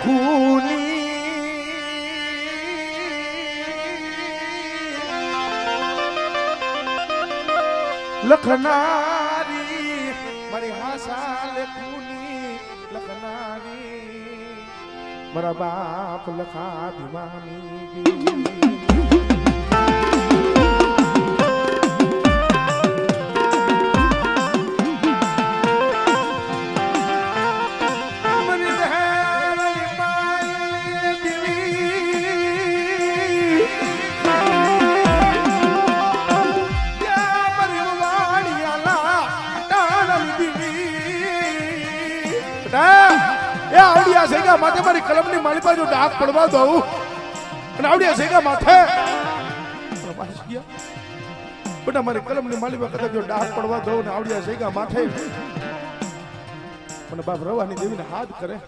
ખૂની લખનારી મારી હાસા લેખુની લખનારી મારા બાપ લખા ભીમાની માથે મારી કલમની માલી પર જો ડાક પડવા દઉં અને આવડિયા સેગા માથે બેટા મારી કલમની માલી પર કદાચ જો ડાક પડવા દઉં ને આવડિયા સેગા માથે મને બાપ રવાની દેવીને હાથ કરે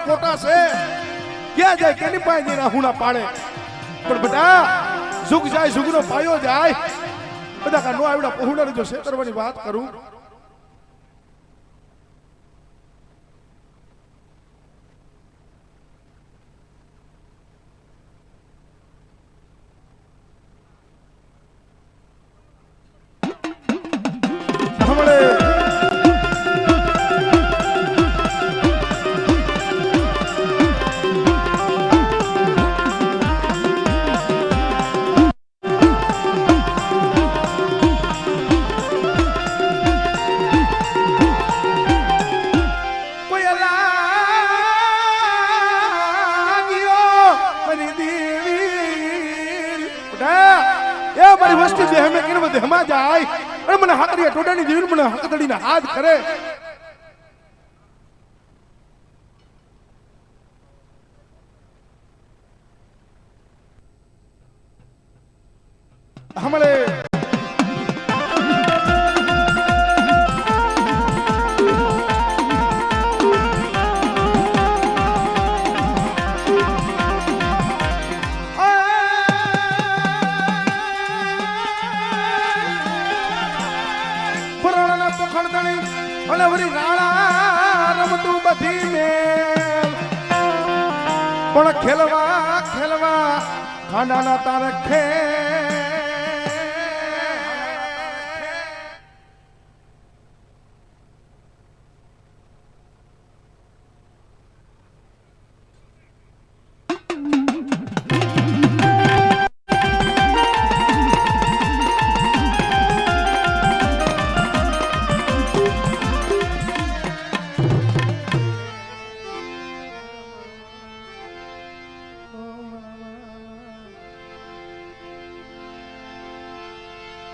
પોટા છે ક્યાં જાય કેની પાસે જઈને હુણા પાડે પણ બેટા સુખ જાય સુખનો પાયો જાય બધા કા નો આવડા પહોંડાની જો શેતરવાની વાત કરું જાય અને મને હાકરિયા ટોડાની દેવીને મને હકદડીને હાથ કરે હમણે પણ ખેલવા ખેલવા ખાનાના તારખે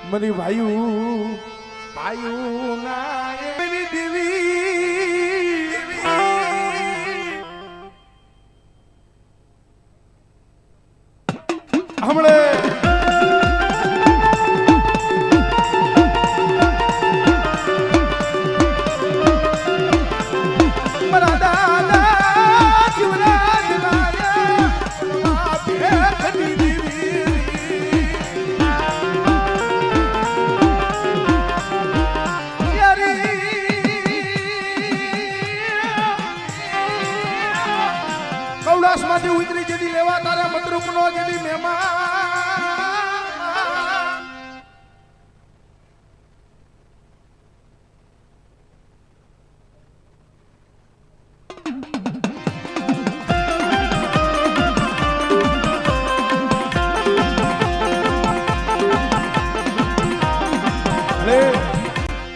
મરી ભાઈ ભાઈ ના મેરી દેવી હમણે મારા દાદા શિવરાજ લાયા ભેખની માંથી ઉતરી જેદી લેવા તારા મતરૂપ નો જેદી મહેમાન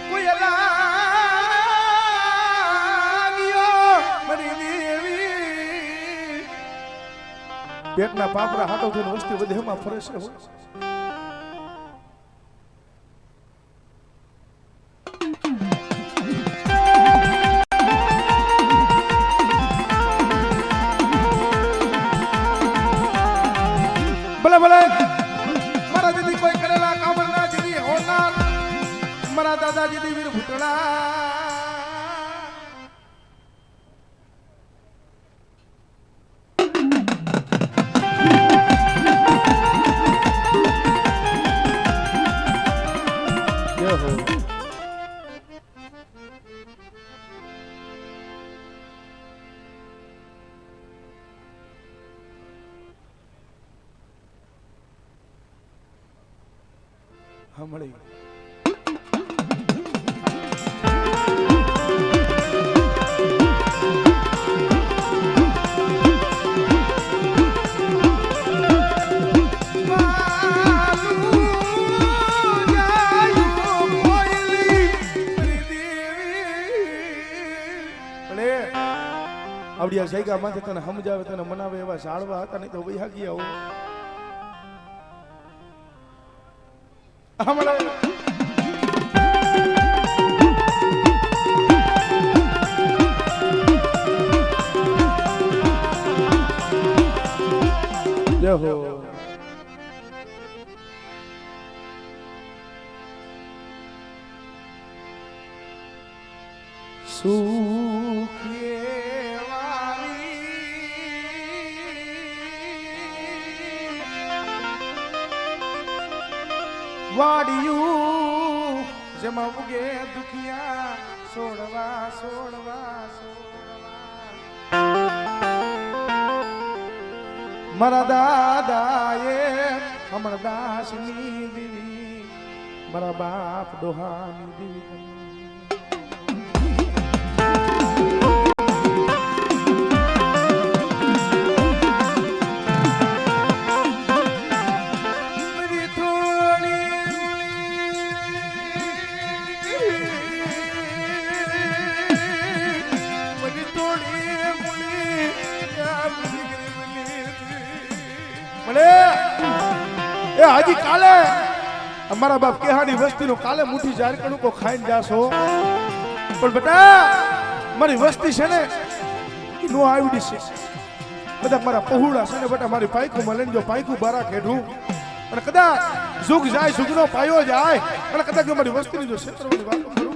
કોઈ અલા ગયો મરી દેવી પેટના પાપરા હાટો થઈને વસ્તી વધેમાં ફરે છે હોય ભલે ભલે મારા દીદી કોઈ કરેલા કામના દીદી હોનાર મારા દાદાજી દી વીર ભૂતળા મળી આવડિયા સાયકા માંથી તને સમજાવે તને મનાવે એવા ઝાડવા હતા નહીં તો વૈયા ગયા હમણાં જય હો વાડિયું જેમાં ઉગે દુખિયા સોડવા સોડવા સોડવા મારા દાદાએ અમરદાસની દીવી મારા બાપ ડોહાની દીવી હાજી કાલે અમારા બાપ કેહાની વસ્તીનો કાલે મુઠ્ઠી જાર કણુકો ખાઈને જાશો પણ બેટા મારી વસ્તી છે ને નો આવડી છે બધા મારા પહોળા છે ને બેટા મારી પાયકુમાં લઈને જો પાયકું બારા ખેડું અને કદાચ સુખ જાય સુખનો પાયો જાય અને કદાચ જો મારી વસ્તીની જો ક્ષેત્રની વાત કરું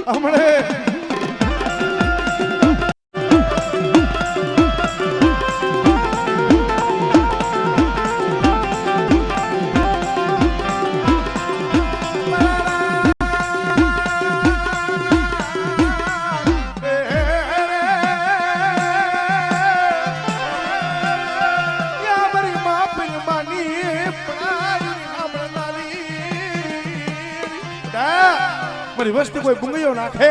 હમણે મારી વસ્તી કોઈ બુંગૈયો નાખે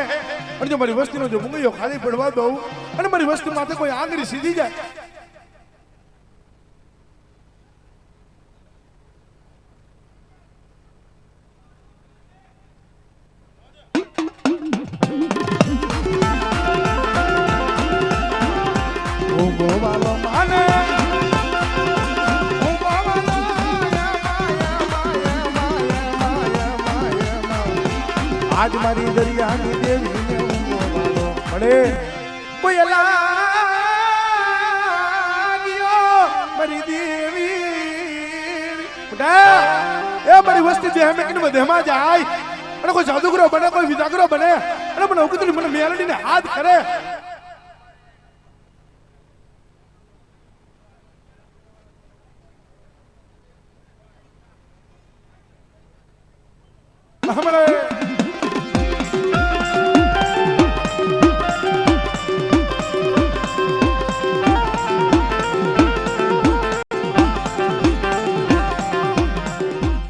અને જો મારી વસ્તીનો જો બુંગૈયો ખાલી પડવા દઉં અને મારી વસ્તી માથે કોઈ આંગળી સીધી જાય આજ મારી દરિયાની દેવીને ઊંઘો વાળો મળે કોઈ લાગ્યો મારી દેવી એ મારી વસ્તી જે હમે કે બધેમાં જાય અને કોઈ જાદુગરો બને કોઈ વિદાગરો બને અને મને ઉકતરી મને મેલડીને હાથ કરે હમણાં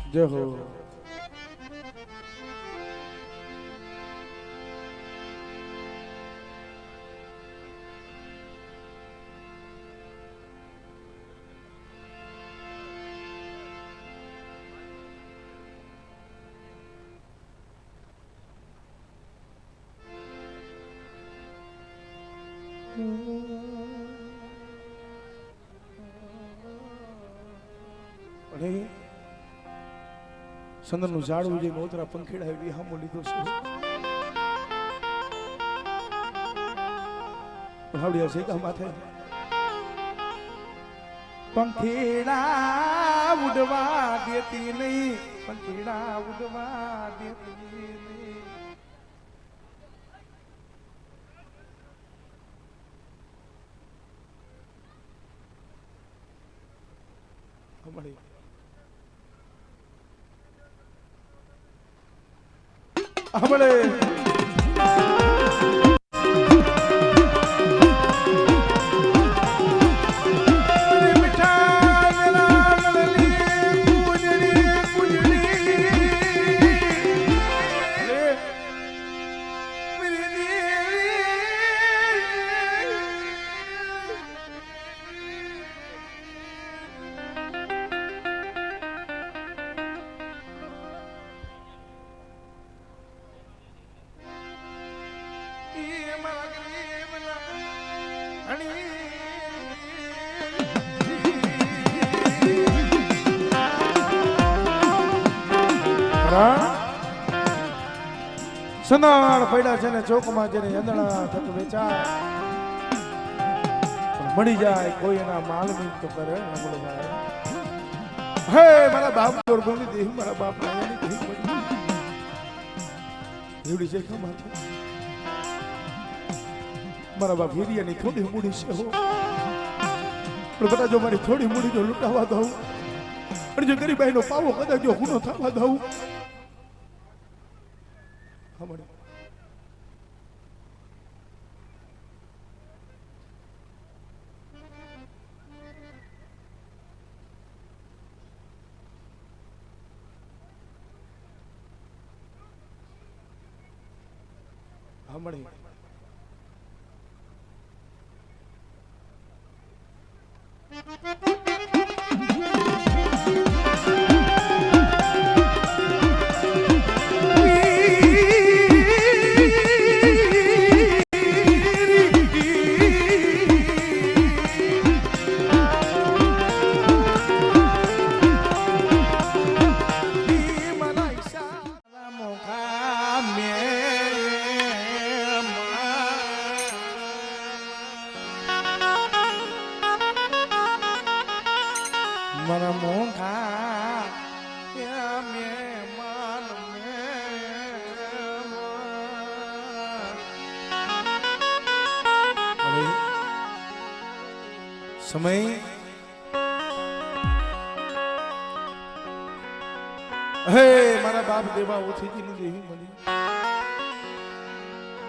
જય હો અને સંદનનું ઝાડવું જે નોતરા પંખીડા એવી હામો લીધો છે હાવડિયા છે કા માથે પંખીડા ઉડવા દેતી નહીં પંખીડા ઉડવા દેતી નહીં હમણે સનાળ પડ્યા છે ને ચોકમાં જેને અંદણા થતું વેચાય મળી જાય કોઈ એના માલ મીત તો કરે મળી જાય હે મારા બાપ જોર બોલી દે મારા બાપ નાયાની દેહ પડી એવડી છે ખમા છે મારા બાપ હિરિયાની થોડી મૂડી છે હો પણ બધા જો મારી થોડી મૂડી જો લૂંટાવા દઉં અને જો ગરીબાઈનો પાવો કદાચ જો હુનો થવા દઉં હમણે હમણે મારા મોંઘા સમય હે મારા બાપ દેવા ઓછી જ નથી મળી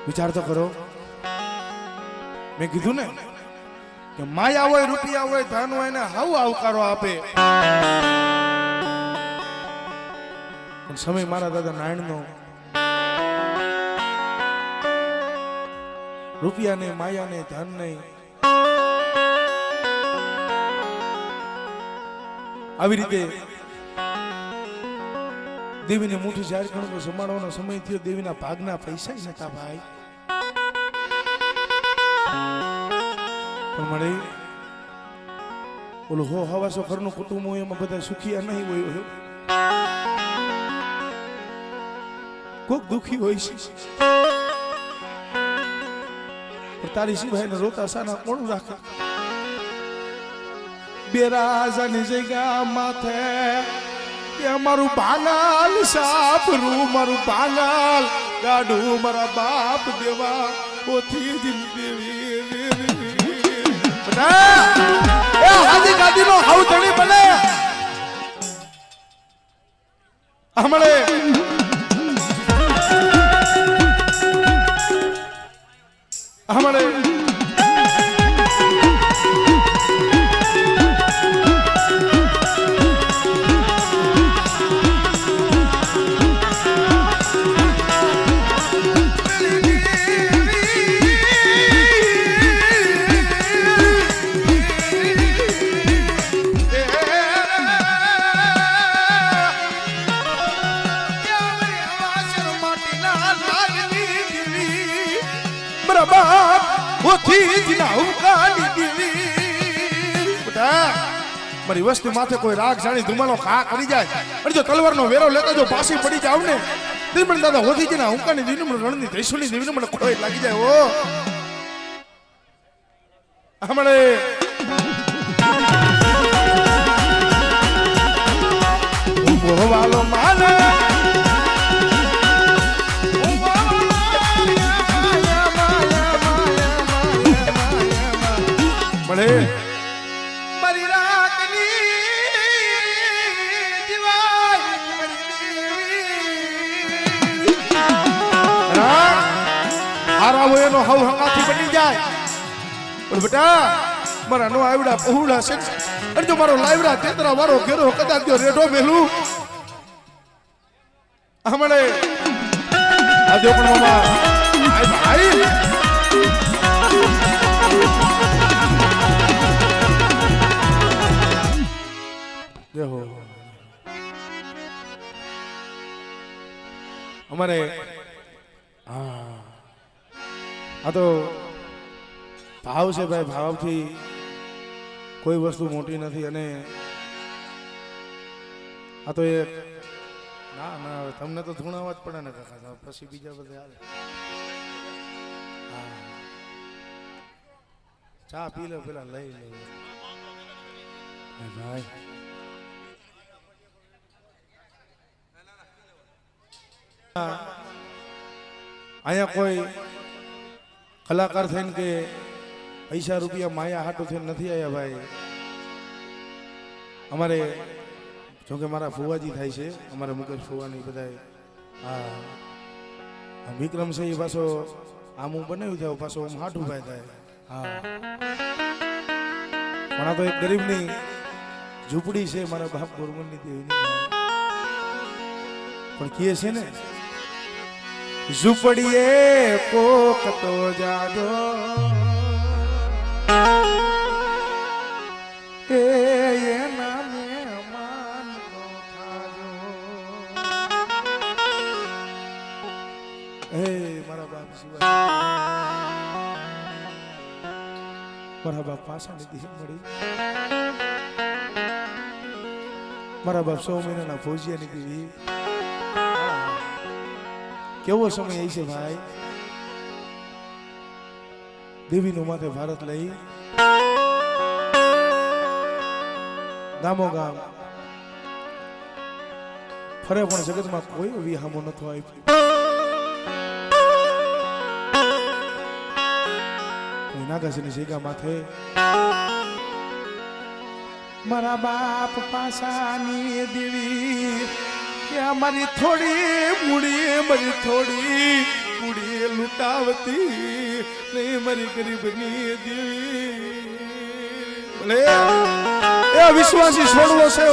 વિચાર તો કરો મેં કીધું ને કે માયા હોય રૂપિયા હોય ધન હોય ને હાવ આવકારો આપે પણ સમય મારા દાદા નારાયણનો રૂપિયા ને માયા ને ધન નહીં આવી રીતે દેવીને મુઠ્ઠી જાહેર કણકો સંભાળવાનો સમય થયો દેવીના ભાગના પૈસા જ નતા ભાઈ પણ મળે ઓલું હો હવાસો ઘરનું કુટુંબ હોય એમાં બધા સુખિયા નહીં હોય કોક દુખી હોય છે પણ તારી સિવાય રોતા સાના કોણ રાખે બેરાજાની જગ્યા માથે કે મારું ભાંગાલ સાપરું મારું ભાંગાલ ગાડું મારા બાપ દેવા ઓથી જિંદગી એ હાજી ગાડીનો હાવ ધણી બને હમણે હમણે મારી વસ્તી માથે કોઈ રાગ જાણી ધુમાલો ખા કરી જાય અને જો તલવારનો વેરો લેતા જો પાછી પડી જાવ ને ત્રિમણ દાદા હોધી જના હુંકાની દીવને રણની ધૈસુની દીવને મને કોઈ લાગી જાય ઓ હમણે વાલો માને મળે મારી રાખની જીવાય હારા હોય એનો હવ હંગાથી બની જાય પણ બેટા મારા નો આવડા પહોળા છે અને જો મારો લાવડા તેતરા વાળો ઘેરો કદાચ જો રેડો મેલું હમણે આજો પણ મામા આઈ દેહો અમારે આ તો ભાવ છે ભાઈ ભાવથી કોઈ વસ્તુ મોટી નથી અને આ તો એક ના ના તમને તો ધૂણાવા જ પડે ને કાકા પછી બીજા બધા આવે ચા પી લો પેલા લઈ લો ભાઈ અહીંયા કોઈ કલાકાર થઈને કે પૈસા રૂપિયા માયા હાટું થઈને નથી આવ્યા ભાઈ અમારે જોકે મારા ફુવાજી થાય છે અમારે મુકેશ ફુવાની બધા હા વિક્રમ છે એ પાછો આમ હું બનાવ્યું થાય પાછો આમ હાટું ભાઈ થાય હા પણ આ તો એક ગરીબની ઝૂંપડી છે મારા બાપ ગોરમનની દેવીની પણ કહે છે ને ઝૂંપડીએ કોક તો જાજો એના મહેમાન તો થાજો હે મારા બાપ શિવા મારા બાપ પાસાની દીધી મળી મારા બાપ 100 મહિનાના ફૌજીયાની દીધી કેવો સમય આવી છે ભાઈ દેવીનું માથે ભારત લઈ ગામો ગામ ફરે પણ જગતમાં કોઈ વિહામો નતો આપ્યો નાગાસની શેગા માથે મારા બાપ પાસાની દેવી મારી થોડી મૂડી લૂંટાવતી નહીં મારી ગરીબની દેવી એ વિશ્વાસી છોડવો છે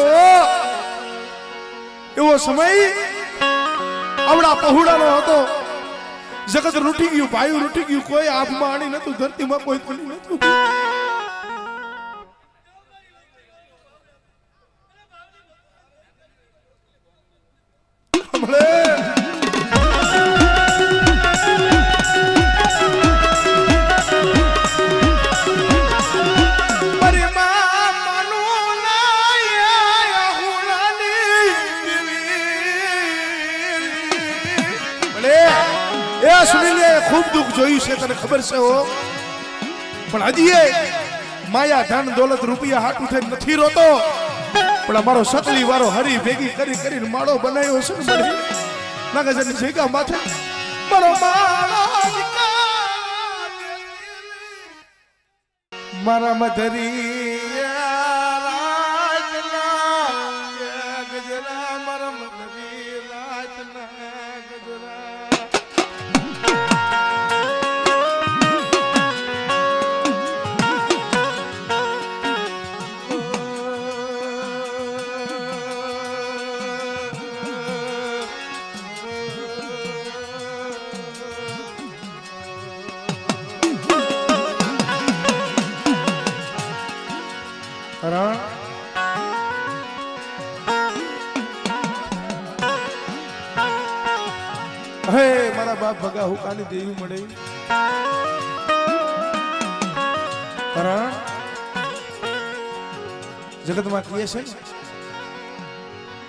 એવો સમય આવડા પહોળાનો હતો જગત લૂંટી ગયું ભાઈ લૂંટી ગયું કોઈ આભમાં આણી નતું ધરતીમાં કોઈ ખુલી નતું ખૂબ દુઃખ જોયું છે તને ખબર છે હો પણ હજી માયા ધન દોલત રૂપિયા હાટું થઈને નથી રોતો પણ અમારો સકલી વાળો હરી ભેગી કરી કરીને માળો બનાવ્યો છે ને મળી નાગાજની જગ્યા માથે મારો માળો મારા મધરી હે મારા બાપ ભગા હુકાની દેવી મળે જગતમાં કહે છે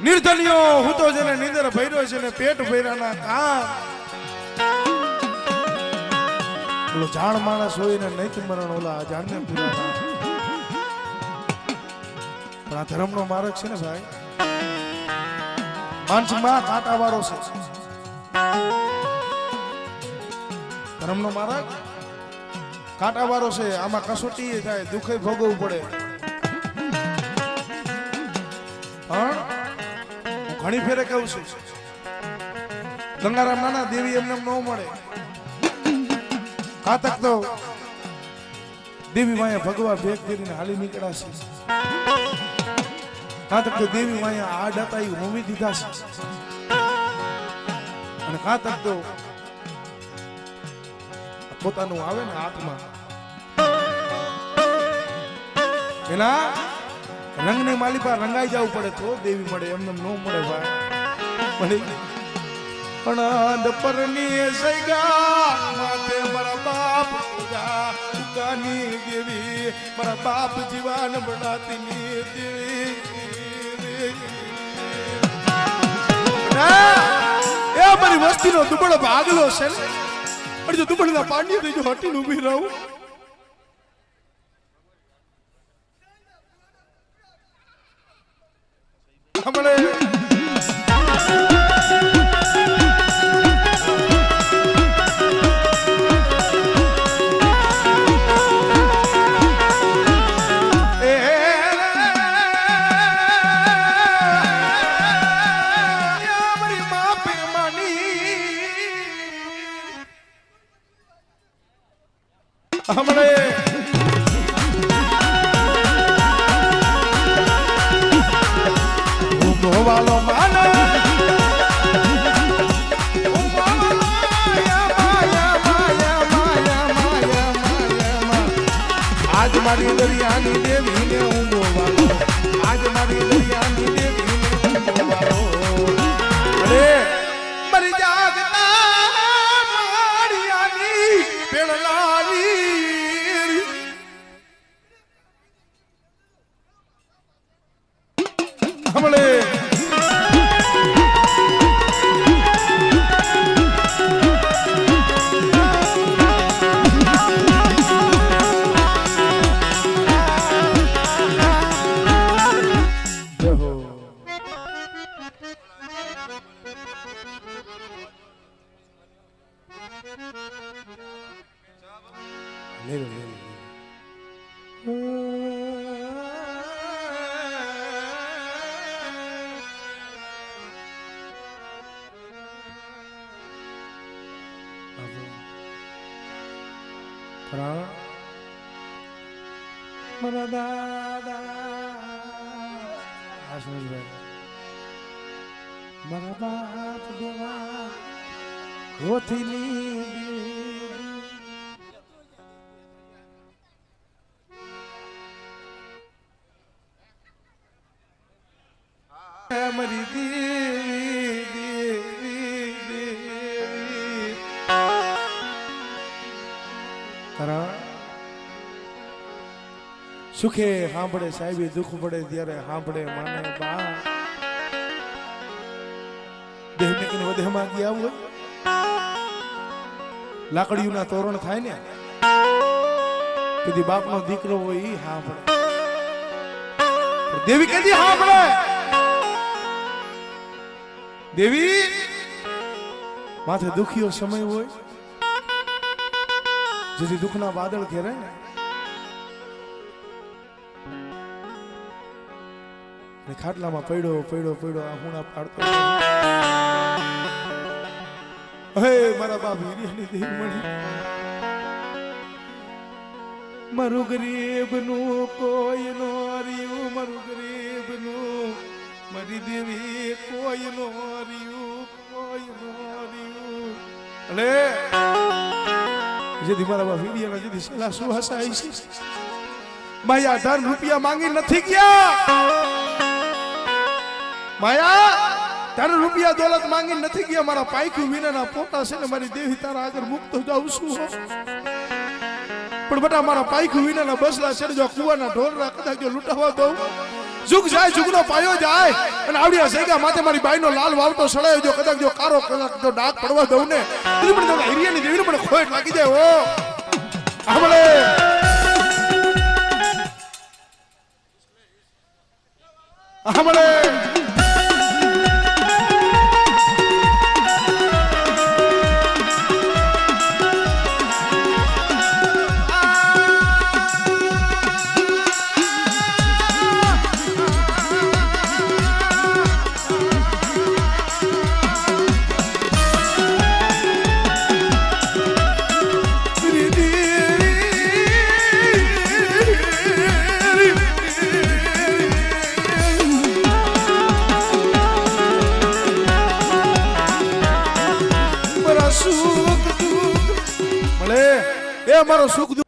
નિર્ધનિયો હું તો જેને નીંદર ભર્યો છે ને પેટ ભર્યાના કામ ઓલો જાણ માણસ હોય ને નહીં મરણ ઓલા જાણને પૂરા પણ આ ધર્મનો માર્ગ છે ને ભાઈ માનસમાં કાંટા વાળો છે ધર્મનો માર્ગ કાંટા વાળો છે આમાં કસોટી થાય દુઃખ ભોગવવું પડે પણ ઘણી ફેરે કેવું છું ગંગારામ નાના દેવી એમને ન મળે કાતક તો દેવી માયા ભગવા ભેગ ફેરીને હાલી નીકળ્યા છે કાતક તો દેવી માયા આ દાતા હોમી દીધા છે અને કાતક તો પોતાનું આવે ને હાથમાં એના રંગની માલી પર રંગાઈ જવું પડે તો દેવી મળે એમને ન મળે ભાઈ પણ પરની સૈગા માથે મારા બાપ ઉગાની દેવી મારા બાપ જીવાન બનાતીની દેવી એ મારી વસ્તીનો દુબળો ભાગલો છે ને પણ જો દુબળના પાંડિયો થઈ જો હટીને ઊભી રહું હમણે મારી દરિયાની દેવી ને હું બોવાલો આજ મારી દરિયાની દેવી ને હું બોવાલો અરે મરી જાગતા મારિયાની પેળલાની હમણે મારા દાદા મારા બાપ દેવા હોથીની મારી દેવી સુખે સાંભળે સાહેબી દુઃખ પડે ત્યારે સાંભળે માને બા દેહ મેકીને વધેમાં ગયા હોય લાકડીઓના તોરણ થાય ને કદી બાપનો દીકરો હોય ઈ સાંભળે દેવી કદી સાંભળે દેવી માથે દુખીઓ સમય હોય જેથી દુઃખના વાદળ ઘેરે ને ખાટલામાં પડ્યો આ હુણા પાડતો હે મારા બાપ વીર્યની દેવ મળી મારું ગરીબનું કોઈ નો રહ્યું મારું ગરીબનું મારી દેવી કોઈ નો રહ્યું અલે જેથી મારા બાપ વીર્યના જેથી સલાહ સુહાસા આવી છે માયા ધન રૂપિયા માંગી નથી ગયા માયા તારે રૂપિયા દોલત માંગી નથી ગયા મારા પાયખ્યું વિનાના પોતા છે ને મારી દેવી તારા આગળ મુકતો જાઉં છું પણ બટા મારા પાયખ્યું વિનાના બસલા છે જો કુવાના ઢોરના કદાચ જો લૂંટાવા દઉં જુગ જાય જુગનો પાયો જાય અને આવડિયા સૈગા માથે મારી બાઈનો લાલ વાવટો સળાયો જો કદાચ જો કારો કદાચ જો ડાક પડવા દઉં ને તો મને તો હિરિયાની દેવીને મને ખોટ લાગી જાય ઓ આમળે આમળે સુખ દુઃખ મળે એ અમારો સુખ